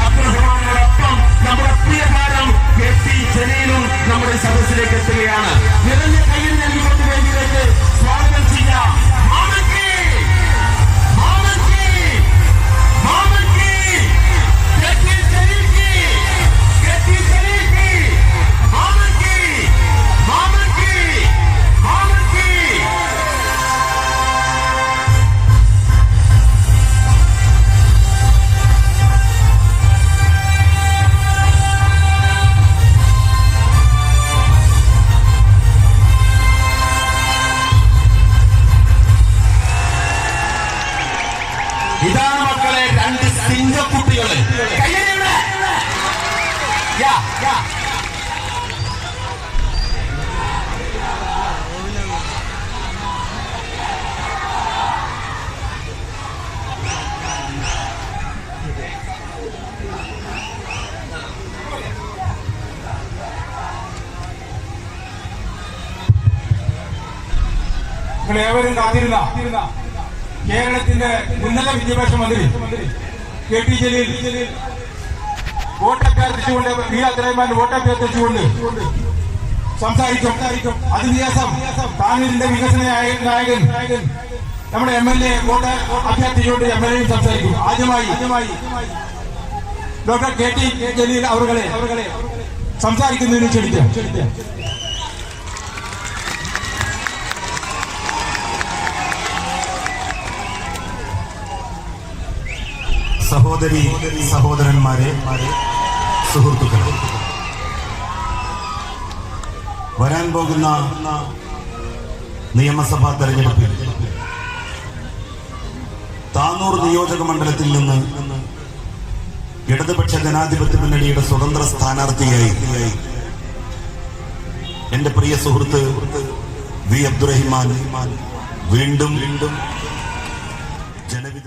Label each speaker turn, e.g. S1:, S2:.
S1: അബ്ദുറഹ്മാനോടൊപ്പം നമ്മുടെ പ്രിയ താരം KP ജലീലും നമ്മുടെ സദസ്സിലേക്ക് എത്തുകയാണ്. നിറഞ്ഞ കയ്യിൽ നൽകിക്കൊണ്ട് വേദിയിലേക്ക് സ്വാഗതം ചെയ്യാം. ഇതാണ് മക്കളെ രണ്ട് സിംഗക്കുട്ടികള്.
S2: ഏവരും കാത്തിരുന്ന കേരളത്തിന്റെ ഉന്നത വിദ്യാഭ്യാസ മന്ത്രി KP ജലീൽ വോട്ടഭ്യർത്ഥിച്ചുകൊണ്ട് അബ്ദുറഹ്മാൻ വോട്ടഭ്യർത്ഥിച്ചുകൊണ്ട് സംസാരിക്കും. അതിനുശേഷം താനൂരിന്റെ വികസന നായകൻ നമ്മുടെ MLA വോട്ട് അഭ്യർത്ഥിച്ചുകൊണ്ട് MLA സംസാരിക്കും. ആദ്യമായി ഡോക്ടർ KT ജലീൽ അവരെ സംസാരിക്കുന്നതിന് ക്ഷണിക്കാം.
S3: സഹോദരി സഹോദരന്മാരെ, സുഹൃത്തുക്കളെ, വരാൻ പോകുന്ന നിയമസഭാ തെരഞ്ഞെടുപ്പിൽ താനൂർ നിയോജക മണ്ഡലത്തിൽ നിന്ന് ഇടതുപക്ഷ ജനാധിപത്യ മുന്നണിയുടെ സ്വതന്ത്ര സ്ഥാനാർത്ഥിയായി എന്റെ പ്രിയ സുഹൃത്ത് V. അബ്ദുറഹിമാൻ വീണ്ടും ജനവിധി